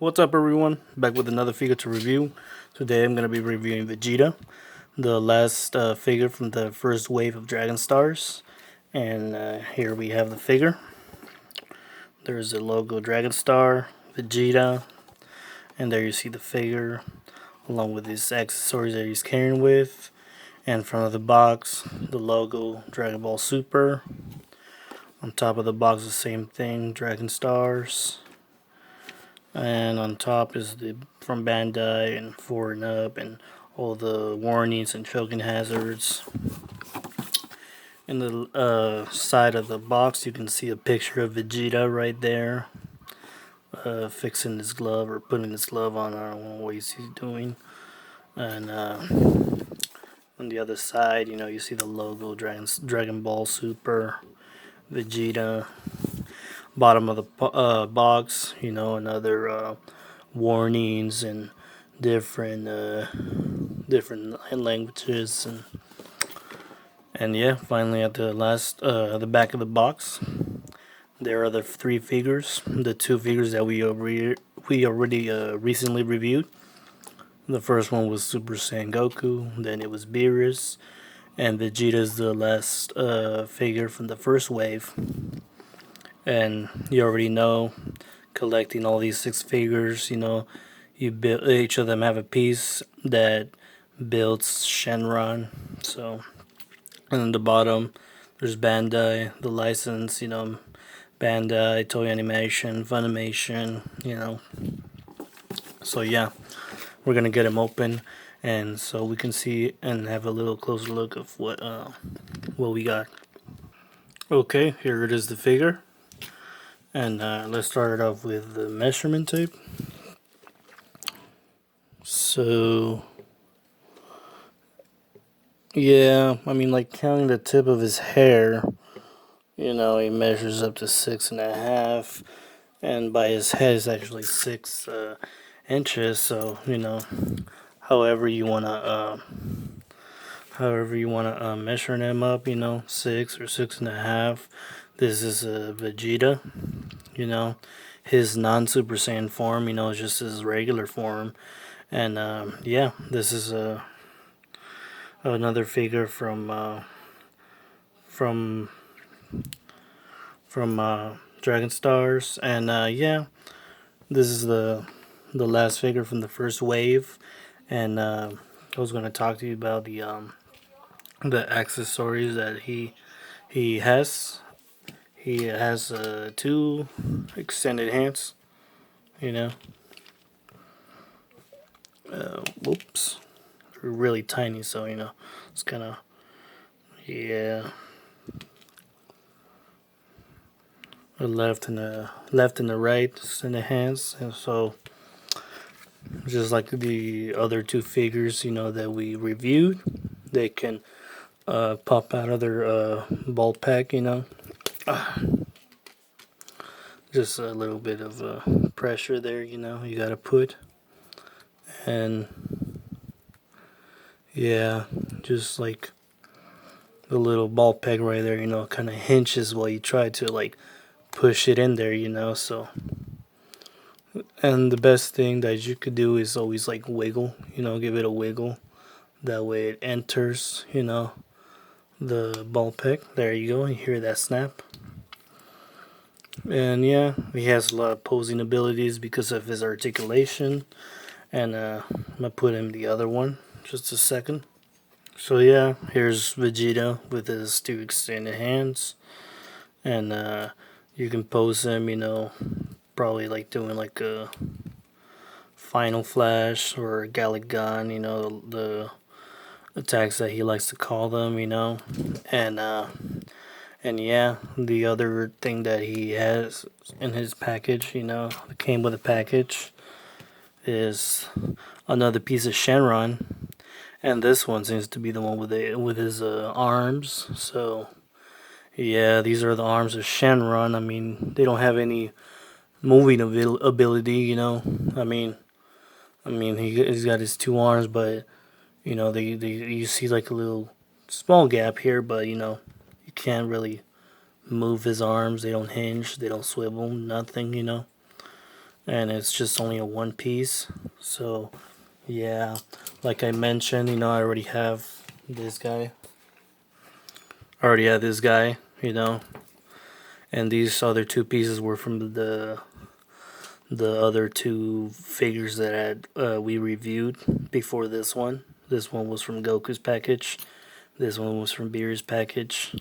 What's up everyone, back with another figure to review. Today I'm going to be reviewing Vegeta, the last figure from the first wave of Dragon Stars. And here we have the figure. There's a logo Dragon Star, Vegeta, and there you see the figure along with his accessories that he's carrying with. And in front of the box, the logo Dragon Ball Super. On top of the box the same thing, Dragon Stars. And on top is the from Bandai and 4 and up and all the warnings and choking hazards. In the side of the box you can see a picture of Vegeta right there, fixing his glove or putting his glove on. I don't know what he's doing. And on the other side, you see the logo Dragon Ball Super, Vegeta. Bottom of the box, another warnings and different languages, and yeah, finally at the back of the box, there are the 3 figures, the 2 figures that we already recently reviewed. The first one was Super Saiyan Goku, then it was Beerus, and Vegeta is the last figure from the first wave. And you already know, collecting all these 6 figures, you build, each of them have a piece that builds Shenron. So, and at the bottom, there's Bandai, the license, Bandai, Toy Animation, Funimation, So yeah, we're gonna get them open, and so we can see and have a little closer look of what we got. Okay, here it is, the figure. And let's start it off with the measurement tape. So, yeah, I mean, like counting the tip of his hair, he measures up to 6.5, and by his head is actually 6 inches. So, however you wanna measure him up, 6 or 6.5. This is a Vegeta. His non-Super Saiyan form, is just his regular form. And yeah, this is another figure from Dragon Stars. And yeah, this is the last figure from the first wave. And I was going to talk to you about the accessories that he has. He has 2 extended hands, whoops, they're really tiny, so it's kind of, yeah, the left and the right extended hands. And so just like the other 2 figures, that we reviewed, they can pop out of their ball pack, just a little bit of pressure there, you gotta put. And yeah, just like the little ball peg right there, kind of hinges while you try to like push it in there, so. And the best thing that you could do is always like wiggle, give it a wiggle. That way it enters, the ball peg. There you go, you hear that snap. And yeah, he has a lot of posing abilities because of his articulation. And I'm gonna put him the other one just a second. So yeah, here's Vegeta with his 2 extended hands. And you can pose him, probably like doing like a Final Flash or Gallic Gun, the attacks that he likes to call them, and yeah, the other thing that he has in his package, came with a package, is another piece of Shenron, and this one seems to be the one with his arms. So yeah, these are the arms of Shenron. I mean, they don't have any moving ability, he's got his 2 arms, but you see like a little small gap here, but you can't really move his arms. They don't hinge, they don't swivel, nothing, and it's just only a one piece. So yeah, like I mentioned, I already have this guy. I already had this guy, and these other two pieces were from the other two figures that we reviewed before this one. This one was from Goku's package. This one was from Beer's package.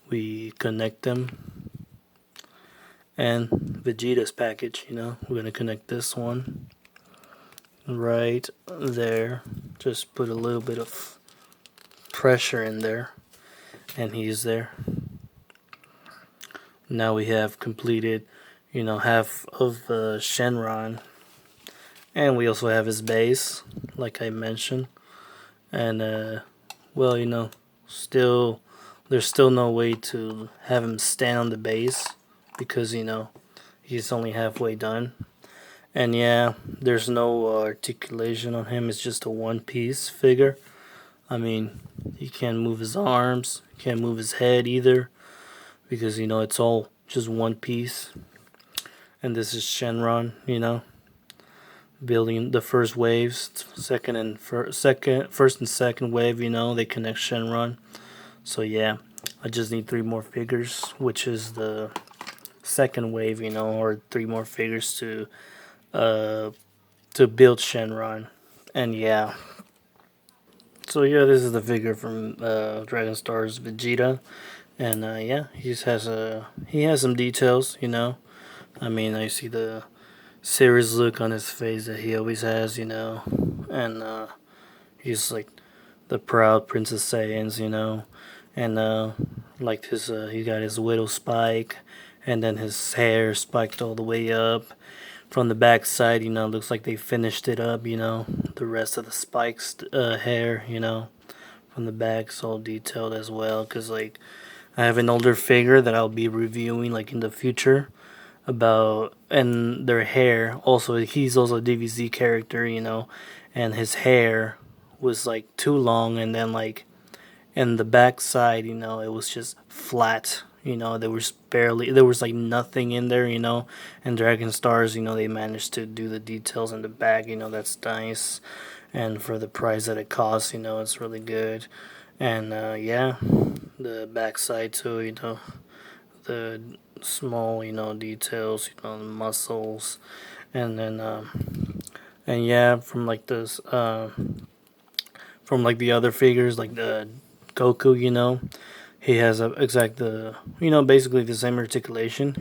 We connect them. And Vegeta's package, we're going to connect this one right there. Just put a little bit of pressure in there. And he's there. Now we have completed, half of Shenron. And we also have his base, like I mentioned. And, well, still, there's still no way to have him stand on the base because, he's only halfway done. And yeah, there's no articulation on him. It's just a one-piece figure. I mean, he can't move his arms, can't move his head either because, it's all just one piece. And this is Shenron, building the first waves, first and second wave, they connect Shenron. So yeah, I just need 3 more figures, which is the second wave, or 3 more figures to build Shenron. And yeah, so yeah, this is the figure from Dragon Stars Vegeta, and yeah, he has some details, I mean, I see the serious look on his face that he always has, and he's like the proud Princess Saiyans, and like he got his widow spike, and then his hair spiked all the way up. From the back side, looks like they finished it up, the rest of the spikes hair, from the back's all detailed as well, because like I have an older figure that I'll be reviewing like in the future about, and their hair also, he's also a DVZ character, and his hair was like too long, and then like in the back side, it was just flat. There was like nothing in there, and Dragon Stars, they managed to do the details in the back, that's nice. And for the price that it costs, it's really good. And yeah, the back side too, the small, details, the muscles. And then, and yeah, from like this, from like the other figures, like the Goku, he has basically the same articulation,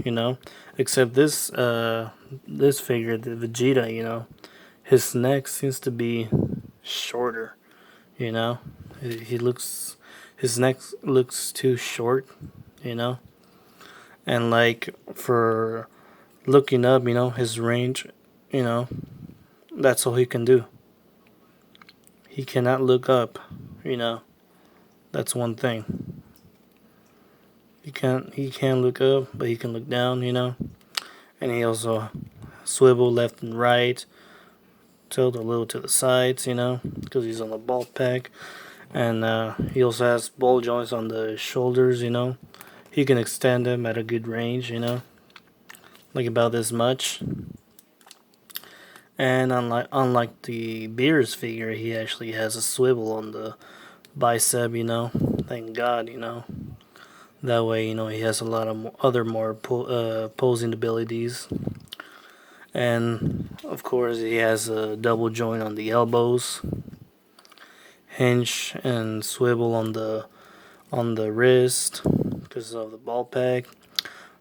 except this figure, the Vegeta, his neck seems to be shorter, you know. He looks, his neck looks too short, you know. And like for looking up, his range, you know, that's all he can do. He cannot look up, you know. That's one thing. He can't look up, but he can look down, And he also swivel left and right, tilt a little to the sides, because he's on the ball pack. And he also has ball joints on the shoulders, He can extend them at a good range, like about this much. And unlike the Beerus figure, he actually has a swivel on the bicep, Thank God, That way, he has a lot of other more posing abilities. And of course, he has a double joint on the elbows, hinge and swivel on the wrist because of the ball pack.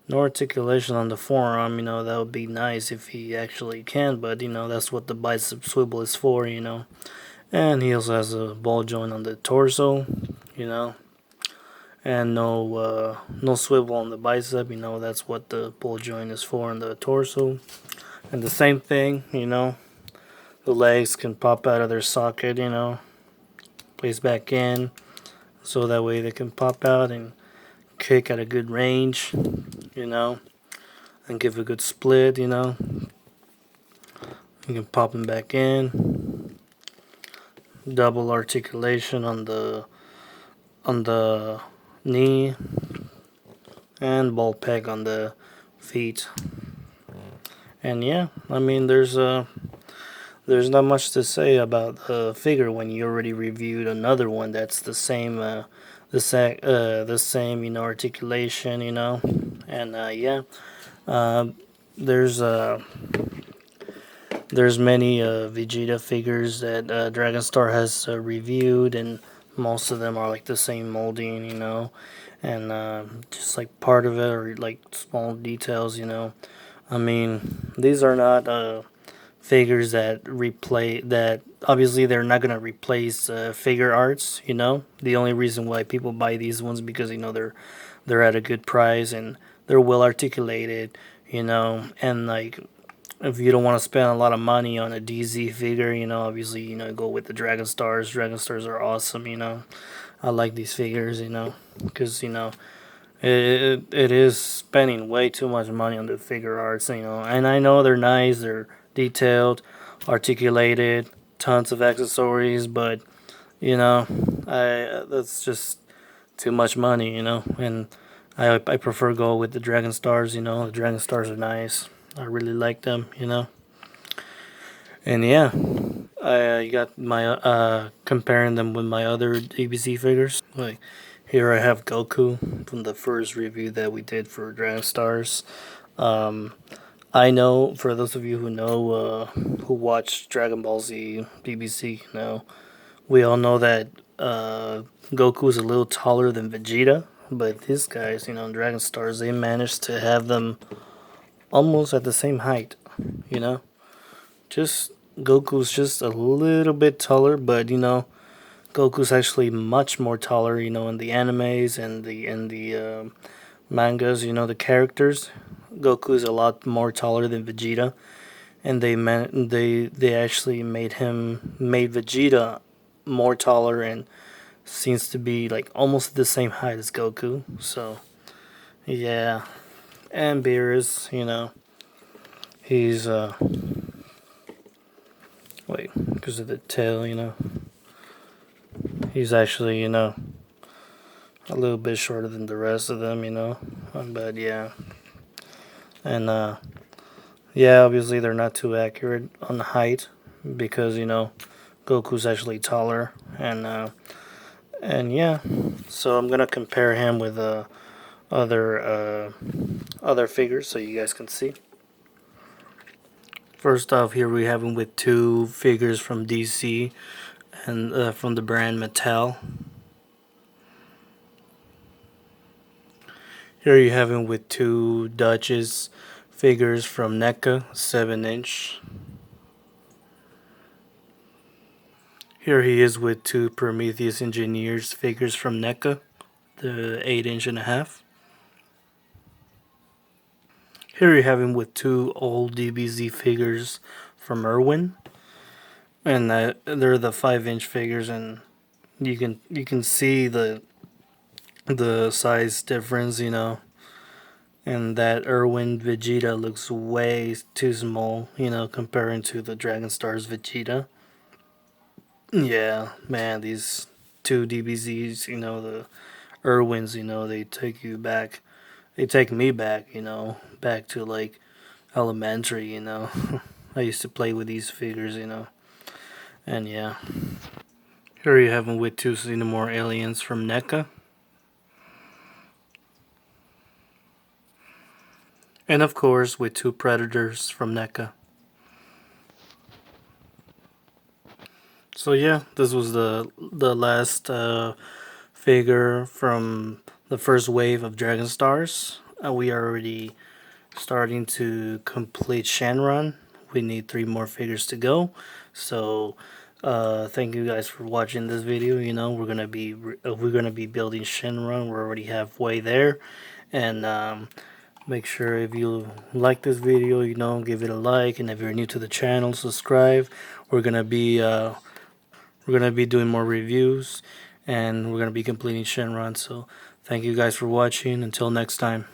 No articulation on the forearm, that would be nice if he actually can, but that's what the bicep swivel is for, And he also has a ball joint on the torso, and no swivel on the bicep, that's what the ball joint is for on the torso. And the same thing, the legs can pop out of their socket, place back in, so that way they can pop out and kick at a good range, and give a good split, You can pop them back in. Double articulation on the knee, and ball peg on the feet. And yeah, I mean, there's not much to say about the figure when you already reviewed another one that's the same, the same, articulation, and yeah, uh, there's there's many Vegeta figures that Dragon Star has reviewed, and most of them are like the same molding, and just like part of it or like small details, I mean, these are not figures that replay that obviously they're not gonna replace figure arts. The only reason why people buy these ones because they're at a good price and they're well articulated, and like if you don't want to spend a lot of money on a DZ figure, obviously go with the Dragon Stars. Dragon Stars are awesome. I like these figures, because it is spending way too much money on the figure arts, and I know they're nice, they're detailed, articulated, tons of accessories, but I that's just too much money, and I prefer go with the Dragon Stars, the Dragon Stars are nice. I really like them, and yeah, I got my comparing them with my other DBZ figures. Like here I have Goku from the first review that we did for Dragon Stars. Um, I know for those of you who watch Dragon Ball Z BBC, we all know that Goku is a little taller than Vegeta, but these guys, Dragon Stars, they managed to have them almost at the same height. You know, just Goku's just a little bit taller, but Goku's actually much more taller. In the animes and the mangas, the characters. Goku is a lot more taller than Vegeta, and they actually made Vegeta more taller and seems to be like almost the same height as Goku. So yeah, and Beerus, he's wait, because of the tail, he's actually a little bit shorter than the rest of them, but yeah, and yeah, obviously they're not too accurate on the height because Goku's actually taller, and yeah, so I'm gonna compare him with other other figures so you guys can see. First off, here we have him with two figures from DC and from the brand Mattel. Here you have him with two Duchess figures from NECA, 7-inch. Here he is with two Prometheus Engineers figures from NECA, the 8.5 inch. Here you have him with two old DBZ figures from Irwin, and they're the 5-inch figures, and you can see the size difference, and that Irwin Vegeta looks way too small, comparing to the Dragon Stars Vegeta. Yeah, man, these two DBZs, the Irwins, they take you back. They take me back, back to like elementary, I used to play with these figures, and yeah. Here you have them with two Xenomorph aliens from NECA. And of course, with two Predators from NECA. So yeah, this was the last figure from the first wave of Dragon Stars. We are already starting to complete Shenron. We need 3 more figures to go. So thank you guys for watching this video. We're gonna be building Shenron. We're already halfway there, and make sure if you like this video, give it a like, and if you're new to the channel, subscribe. We're gonna be doing more reviews, and we're gonna be completing Shenron. So thank you guys for watching. Until next time.